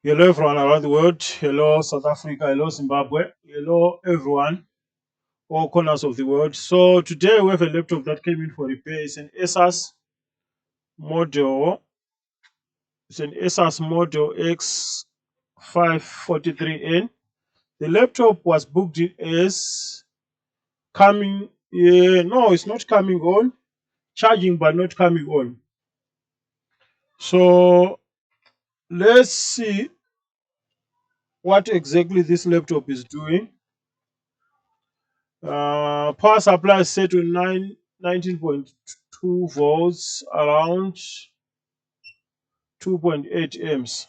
Hello, everyone around the world. Hello, South Africa. Hello, Zimbabwe. Hello, everyone, all corners of the world. So, today we have a laptop that came in for repair. It's an Asus model. It's an Asus model X543N. The laptop was booked in as coming. No, it's not coming on. Charging, but not coming on. So, let's see what exactly this laptop is doing. Power supply is set to 19.2 volts, around 2.8 amps.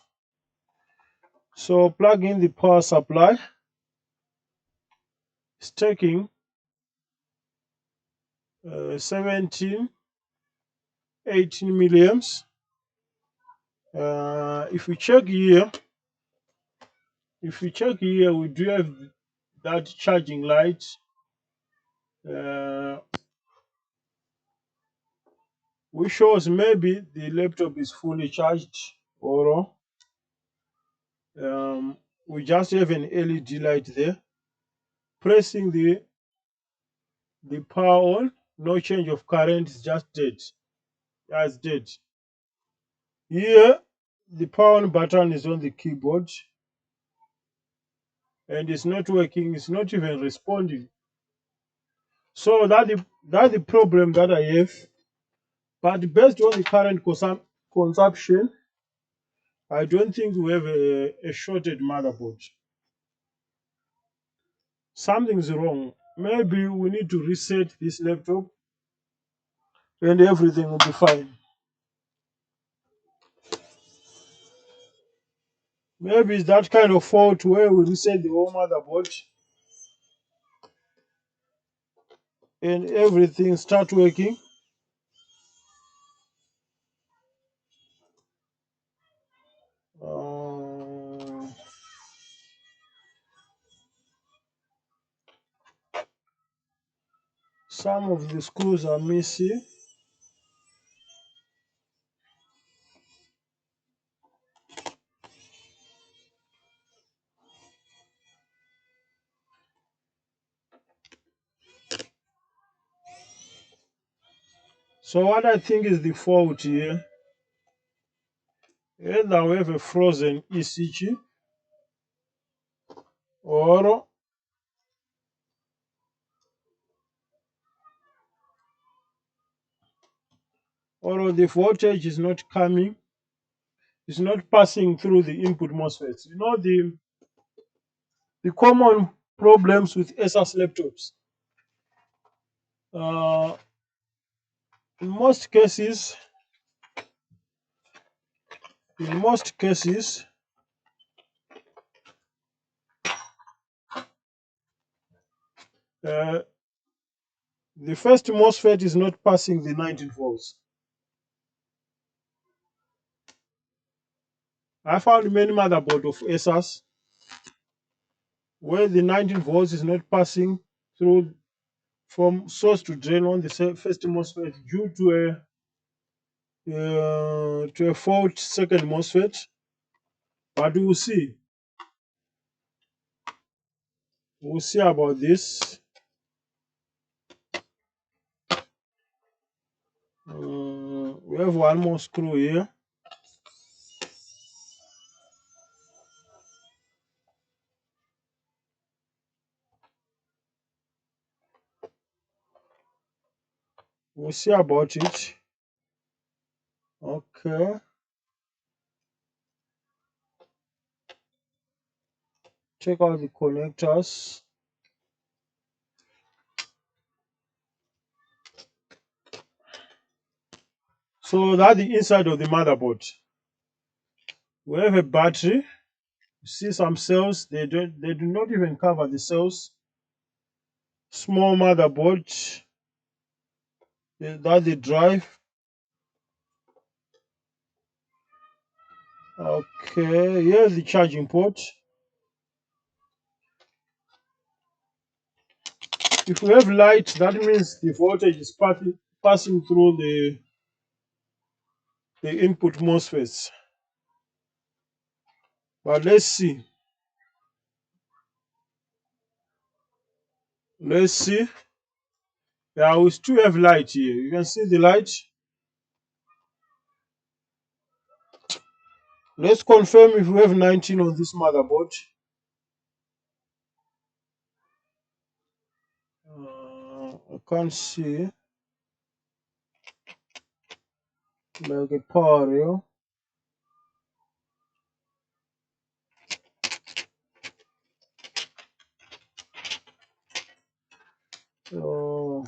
So plug in the power supply. It's taking 17, 18 milliamps. If we check here, we do have that charging light. Which shows maybe the laptop is fully charged, or we just have an LED light there. Pressing the power on, no change of current, it's just dead. That's dead. Here, the power on button is on the keyboard and it's not working, it's not even responding. So that's the problem that I have. But based on the current consumption, I don't think we have a shorted motherboard. Something's wrong. Maybe we need to reset this laptop and everything will be fine. Maybe it's that kind of fault where we reset the whole motherboard and everything start working. Some of the screws are missing. So what I think is the fault here, either we have a frozen E.C or the voltage is not coming, it's not passing through the input MOSFETs. You know the common problems with Asus laptops. In most cases, uh, the first MOSFET is not passing the 19 volts. I found many motherboards of Asus where the 19 volts is not passing through from source to drain on the first MOSFET due to a fault second MOSFET. But we'll see. We'll see about this. We have one more screw here. We'll see about it. Okay. Check out the connectors. So that's the inside of the motherboard. We have a battery. You see some cells, they do not even cover the cells. Small motherboard. That's the drive. Okay, here's the charging port. If we have light, that means the voltage is passing through the input MOSFETs. But let's see. Let's see. Yeah, we still have light here. You can see the light. Let's confirm if we have 19 on this motherboard. I can't see. Like a power rail. So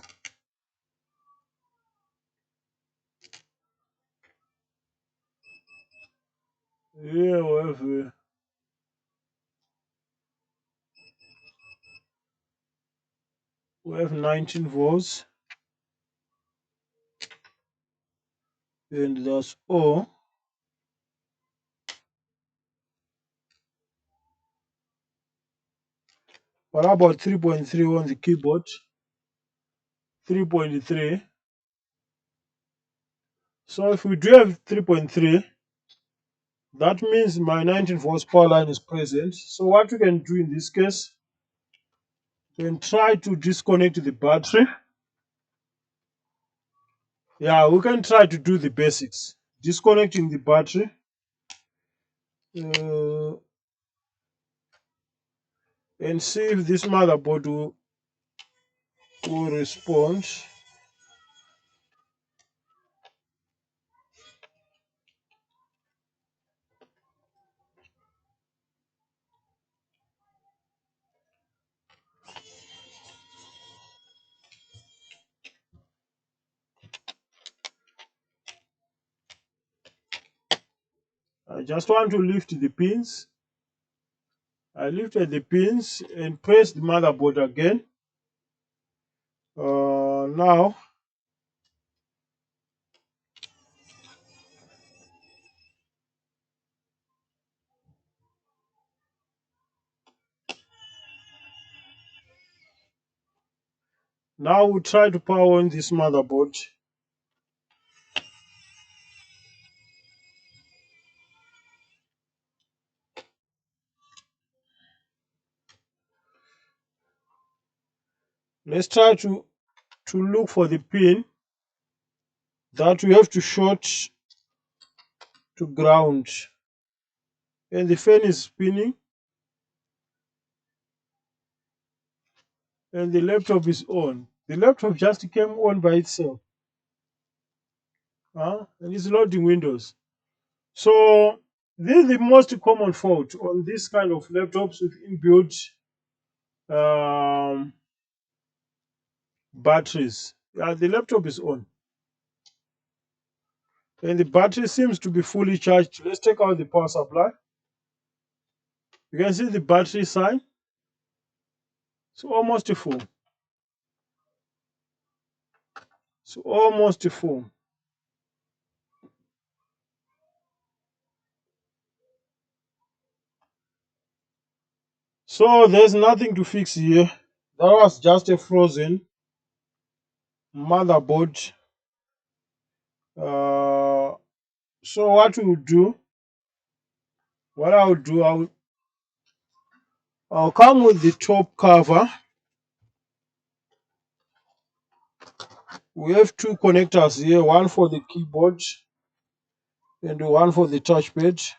here we have 19 volts, and that's all. What about 3.3 on the keyboard? 3.3. So if we do have 3.3, that means my 19 volts power line is present. So what we can do in this case, we can try to disconnect the battery. Yeah, we can try to do the basics. Disconnecting the battery. And see if this motherboard will respond. I just want to lift the pins. I lifted the pins and press the motherboard again. Now we'll try to power on this motherboard. Let's try to look for the pin that we have to short to ground. And the fan is spinning. And the laptop is on. The laptop just came on by itself. And it's loading Windows. So this is the most common fault on this kind of laptops with inbuilt batteries. Yeah, the laptop is on. And the battery seems to be fully charged. Let's take out the power supply. You can see the battery sign. It's almost full. It's almost full. So there's nothing to fix here. That was just a frozen motherboard. So what I'll do, I'll come with the top cover. We have two connectors here, one for the keyboard and one for the touchpad.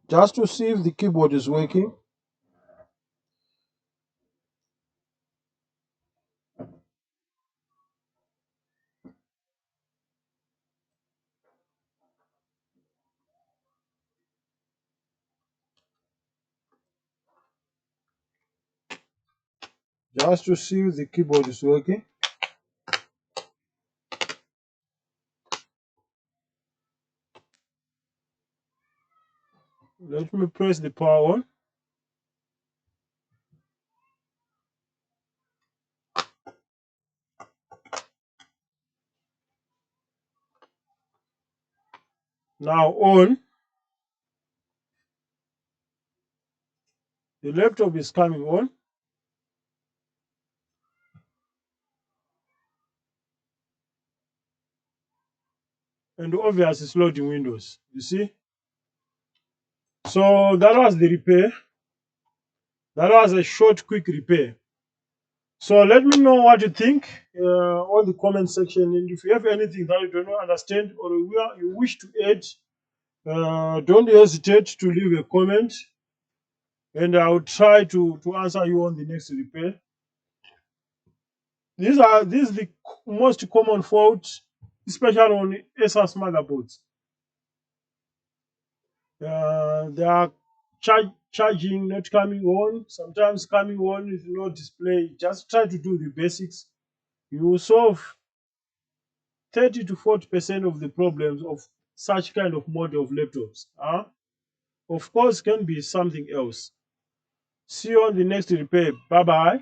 Just to see if the keyboard is working. Just to see if the keyboard is working. Let me press the power on. Now on. The laptop is coming on. and obviously it's loading Windows. You see? So that was the repair. That was a short, quick repair. So let me know what you think on the comment section. And if you have anything that you do not understand or you wish to add, don't hesitate to leave a comment, and I'll try to answer you on the next repair. This is the most common fault, especially on Asus motherboards. They are charging not coming on, sometimes coming on with no display. Just try to do the basics. You will solve 30 to 40% of the problems of such kind of model of laptops. Of course, can be something else. See you on the next repair. Bye bye.